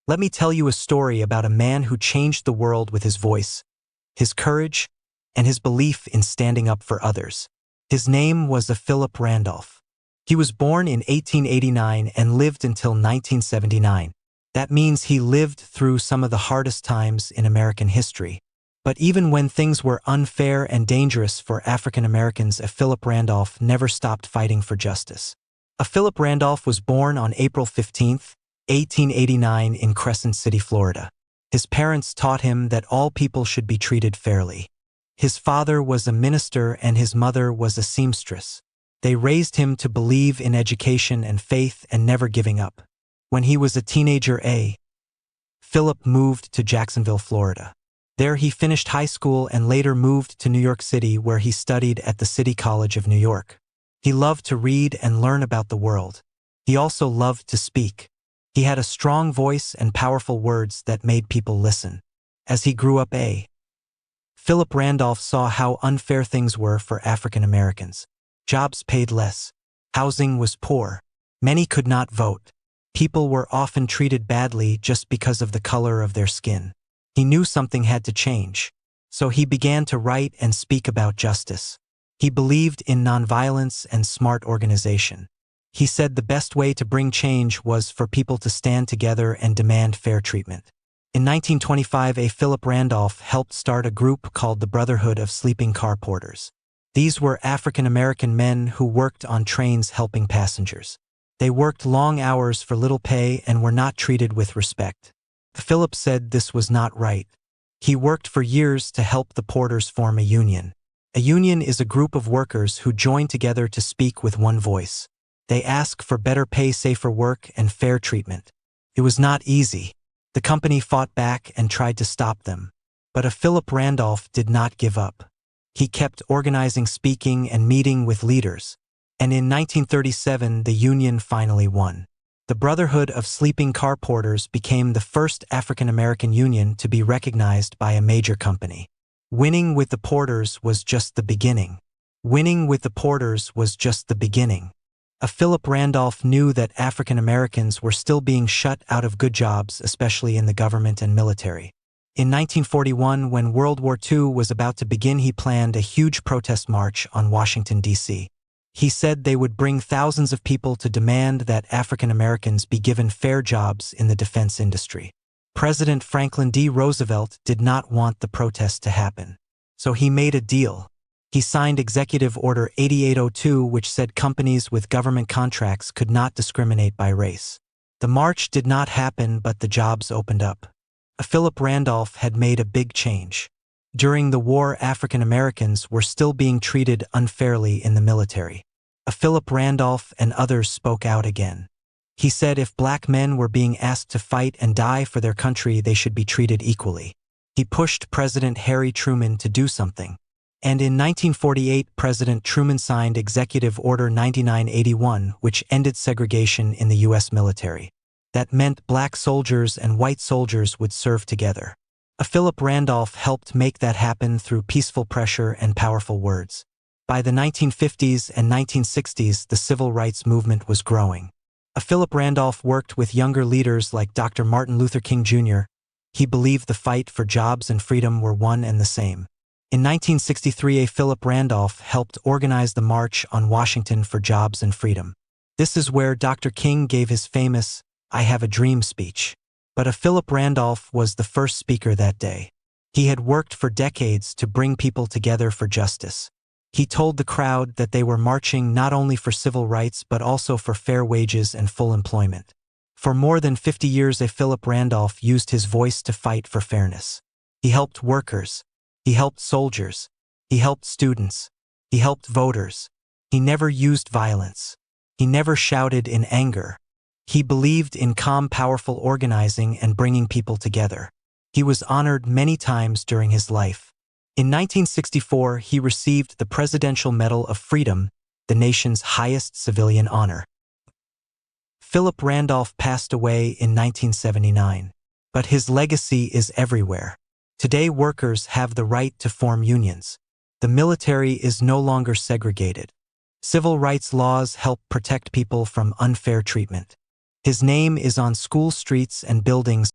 Let me tell you a story about a man who changed the world with his voice, his courage, and his belief in standing up for others. His name was Philip Randolph. He was born in 1889 and lived until 1979. That means he lived through some of the hardest times in American history. But even when things were unfair and dangerous for African Americans, Philip Randolph never stopped fighting for justice. Philip Randolph was born on April 15, 1889 in Crescent City, Florida. His parents taught him that all people should be treated fairly. His father was a minister and his mother was a seamstress. They raised him to believe in education and faith and never giving up. When he was a teenager, Philip moved to Jacksonville, Florida. There he finished high school and later moved to New York City, where he studied at the City College of New York. He loved to read and learn about the world. He also loved to speak. He had a strong voice and powerful words that made people listen. As he grew up, Philip Randolph saw how unfair things were for African Americans. Jobs paid less. Housing was poor. Many could not vote. People were often treated badly just because of the color of their skin. He knew something had to change, so he began to write and speak about justice. He believed in nonviolence and smart organization. He said the best way to bring change was for people to stand together and demand fair treatment. In 1925, Philip Randolph helped start a group called the Brotherhood of Sleeping Car Porters. These were African American men who worked on trains helping passengers. They worked long hours for little pay and were not treated with respect. Philip said this was not right. He worked for years to help the porters form a union. A union is a group of workers who join together to speak with one voice. They ask for better pay, safer work, and fair treatment. It was not easy. The company fought back and tried to stop them. But Philip Randolph did not give up. He kept organizing, speaking, and meeting with leaders. And in 1937, the union finally won. The Brotherhood of Sleeping Car Porters became the first African American union to be recognized by a major company. Winning with the porters was just the beginning. Winning with the porters was just the beginning. Philip Randolph knew that African Americans were still being shut out of good jobs, especially in the government and military. In 1941, when World War II was about to begin, he planned a huge protest march on Washington, D.C. He said they would bring thousands of people to demand that African Americans be given fair jobs in the defense industry. President Franklin D. Roosevelt did not want the protest to happen. So he made a deal. He signed Executive Order 8802, which said companies with government contracts could not discriminate by race. The march did not happen, but the jobs opened up. Philip Randolph had made a big change. During the war, African Americans were still being treated unfairly in the military. Philip Randolph and others spoke out again. He said if black men were being asked to fight and die for their country, they should be treated equally. He pushed President Harry Truman to do something. And in 1948, President Truman signed Executive Order 9981, which ended segregation in the U.S. military. That meant black soldiers and white soldiers would serve together. Philip Randolph helped make that happen through peaceful pressure and powerful words. By the 1950s and 1960s, the civil rights movement was growing. Philip Randolph worked with younger leaders like Dr. Martin Luther King Jr. He believed the fight for jobs and freedom were one and the same. In 1963, Philip Randolph helped organize the March on Washington for Jobs and Freedom. This is where Dr. King gave his famous "I Have a Dream" speech. But Philip Randolph was the first speaker that day. He had worked for decades to bring people together for justice. He told the crowd that they were marching not only for civil rights but also for fair wages and full employment. For more than 50 years, Philip Randolph used his voice to fight for fairness. He helped workers. He helped soldiers. He helped students. He helped voters. He never used violence. He never shouted in anger. He believed in calm, powerful organizing and bringing people together. He was honored many times during his life. In 1964, he received the Presidential Medal of Freedom, the nation's highest civilian honor. Philip Randolph passed away in 1979, but his legacy is everywhere. Today, workers have the right to form unions. The military is no longer segregated. Civil rights laws help protect people from unfair treatment. His name is on school streets and buildings.